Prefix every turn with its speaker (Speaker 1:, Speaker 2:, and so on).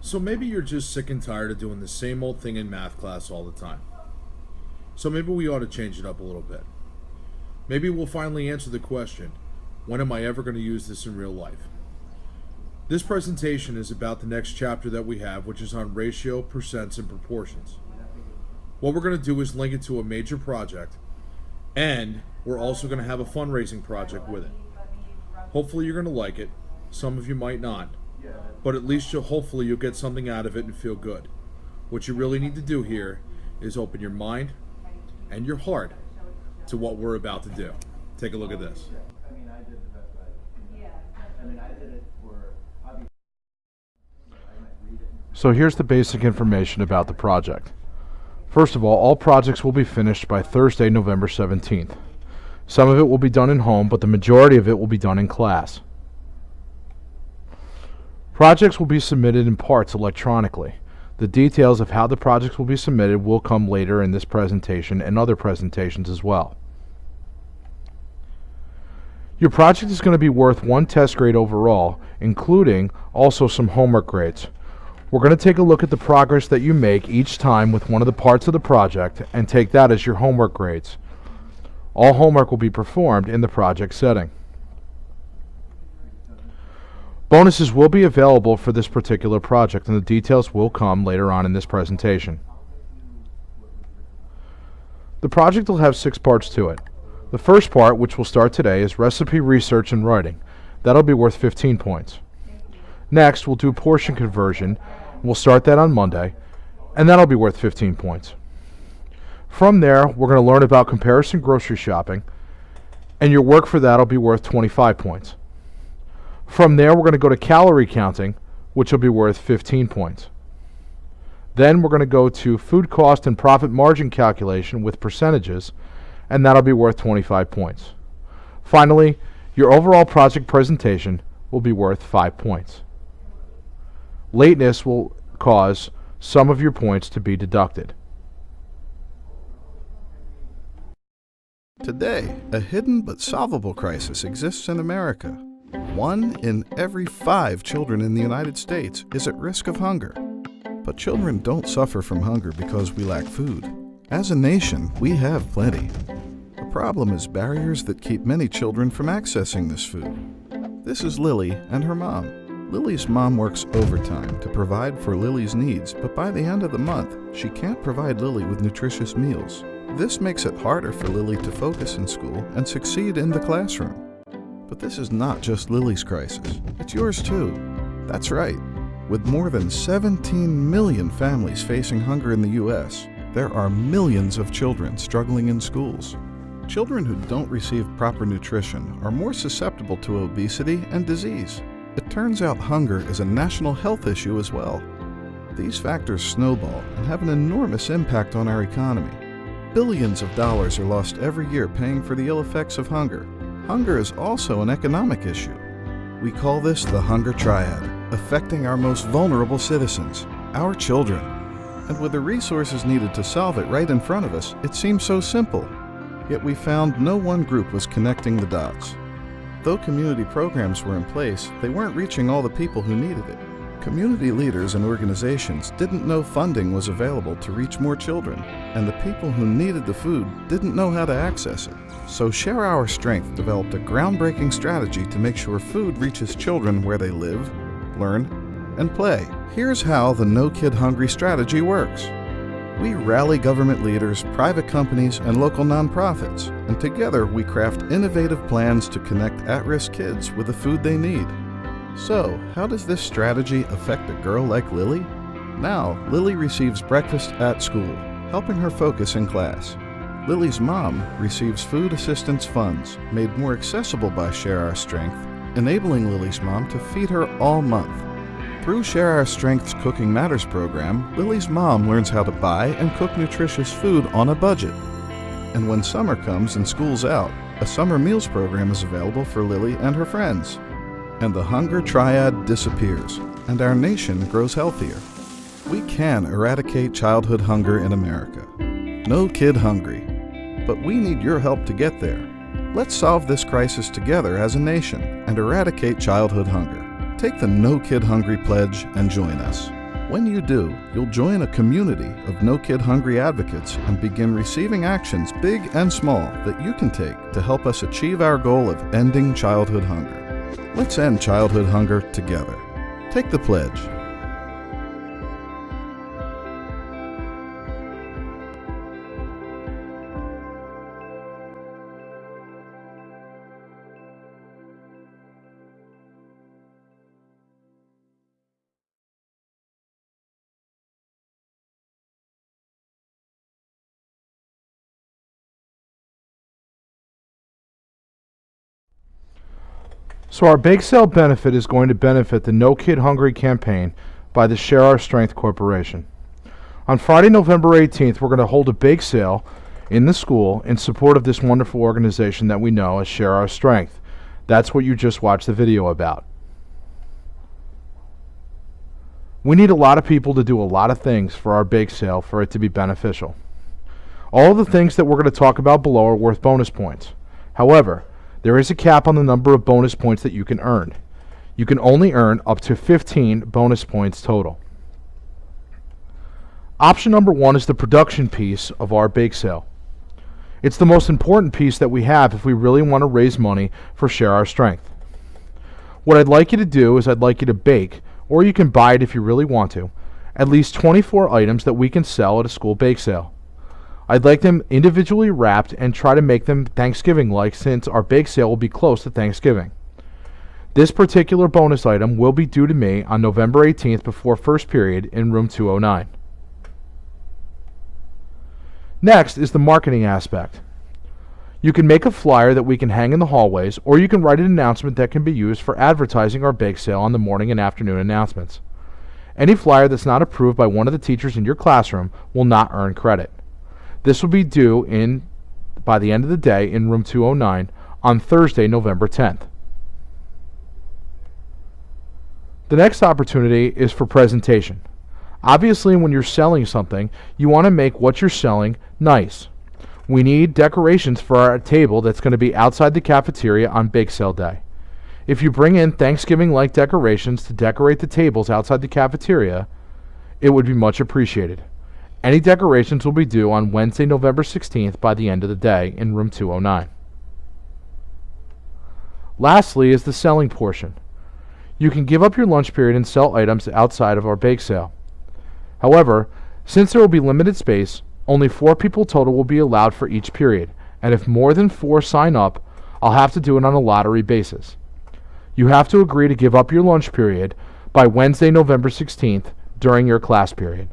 Speaker 1: So maybe you're just sick and tired of doing the same old thing in math class all the time. So maybe we ought to change it up a little bit. Maybe we'll finally answer the question, when am I ever going to use this in real life? This presentation is about the next chapter that we have, which is on ratio, percents, and proportions. What we're going to do is link it to a major project, and we're also going to have a fundraising project with it. Hopefully you're going to like it. Some of you might not. But at least hopefully you'll get something out of it and feel good. What you really need to do here is open your mind and your heart to what we're about to do. Take a look at this.
Speaker 2: So here's the basic information about the project. First of all projects will be finished by Thursday, November 17th. Some of it will be done in home, but the majority of it will be done in class. Projects will be submitted in parts electronically. The details of how the projects will be submitted will come later in this presentation and other presentations as well. Your project is going to be worth 1 test grade overall, including also some homework grades. We're going to take a look at the progress that you make each time with one of the parts of the project and take that as your homework grades. All homework will be performed in the project setting. Bonuses will be available for this particular project, and the details will come later on in this presentation. The project will have 6 parts to it. The first part, which will start today, is recipe research and writing. That'll be worth 15 points. Next, we'll do portion conversion. We'll start that on Monday, and that'll be worth 15 points. From there, we're going to learn about comparison grocery shopping, and your work for that will be worth 25 points. From there, we're going to go to calorie counting, which will be worth 15 points. Then we're going to go to food cost and profit margin calculation with percentages, and that'll be worth 25 points. Finally, your overall project presentation will be worth 5 points. Lateness will cause some of your points to be deducted.
Speaker 3: Today, a hidden but solvable crisis exists in America. 1 in every 5 children in the United States is at risk of hunger. But children don't suffer from hunger because we lack food. As a nation, we have plenty. The problem is barriers that keep many children from accessing this food. This is Lily and her mom. Lily's mom works overtime to provide for Lily's needs, but by the end of the month, she can't provide Lily with nutritious meals. This makes it harder for Lily to focus in school and succeed in the classroom. But this is not just Lily's crisis. It's yours too. That's right. With more than 17 million families facing hunger in the U.S., there are millions of children struggling in schools. Children who don't receive proper nutrition are more susceptible to obesity and disease. It turns out hunger is a national health issue as well. These factors snowball and have an enormous impact on our economy. Billions of dollars are lost every year paying for the ill effects of hunger. Hunger is also an economic issue. We call this the hunger triad, affecting our most vulnerable citizens, our children. And with the resources needed to solve it right in front of us, it seems so simple. Yet we found no one group was connecting the dots. Though community programs were in place, they weren't reaching all the people who needed it. Community leaders and organizations didn't know funding was available to reach more children, and the people who needed the food didn't know how to access it. So Share Our Strength developed a groundbreaking strategy to make sure food reaches children where they live, learn, and play. Here's how the No Kid Hungry strategy works. We rally government leaders, private companies, and local nonprofits, and together we craft innovative plans to connect at-risk kids with the food they need. So, how does this strategy affect a girl like Lily? Now, Lily receives breakfast at school, helping her focus in class. Lily's mom receives food assistance funds, made more accessible by Share Our Strength, enabling Lily's mom to feed her all month. Through Share Our Strength's Cooking Matters program, Lily's mom learns how to buy and cook nutritious food on a budget. And when summer comes and school's out, a summer meals program is available for Lily and her friends. And the hunger triad disappears, and our nation grows healthier. We can eradicate childhood hunger in America. No kid hungry. But we need your help to get there. Let's solve this crisis together as a nation and eradicate childhood hunger. Take the No Kid Hungry pledge and join us. When you do, you'll join a community of No Kid Hungry advocates and begin receiving actions, big and small, that you can take to help us achieve our goal of ending childhood hunger. Let's end childhood hunger together. Take the pledge.
Speaker 2: So our bake sale benefit is going to benefit the No Kid Hungry campaign by the Share Our Strength Corporation. On Friday, November 18th, we're going to hold a bake sale in the school in support of this wonderful organization that we know as Share Our Strength. That's what you just watched the video about. We need a lot of people to do a lot of things for our bake sale for it to be beneficial. All of the things that we're going to talk about below are worth bonus points. However, there is a cap on the number of bonus points that you can earn. You can only earn up to 15 bonus points total. Option number 1 is the production piece of our bake sale. It's the most important piece that we have if we really want to raise money for Share Our Strength. What I'd like you to do is I'd like you to bake, or you can buy it if you really want to, at least 24 items that we can sell at a school bake sale. I'd like them individually wrapped and try to make them Thanksgiving-like, since our bake sale will be close to Thanksgiving. This particular bonus item will be due to me on November 18th before first period in room 209. Next is the marketing aspect. You can make a flyer that we can hang in the hallways, or you can write an announcement that can be used for advertising our bake sale on the morning and afternoon announcements. Any flyer that's not approved by one of the teachers in your classroom will not earn credit. This will be due by the end of the day in room 209 on Thursday, November 10th. The next opportunity is for presentation. Obviously, when you're selling something, you want to make what you're selling nice. We need decorations for our table that's going to be outside the cafeteria on bake sale day. If you bring in Thanksgiving-like decorations to decorate the tables outside the cafeteria, it would be much appreciated. Any decorations will be due on Wednesday, November 16th by the end of the day in room 209. Lastly is the selling portion. You can give up your lunch period and sell items outside of our bake sale. However, since there will be limited space, only 4 people total will be allowed for each period, and if more than 4 sign up, I'll have to do it on a lottery basis. You have to agree to give up your lunch period by Wednesday, November 16th during your class period.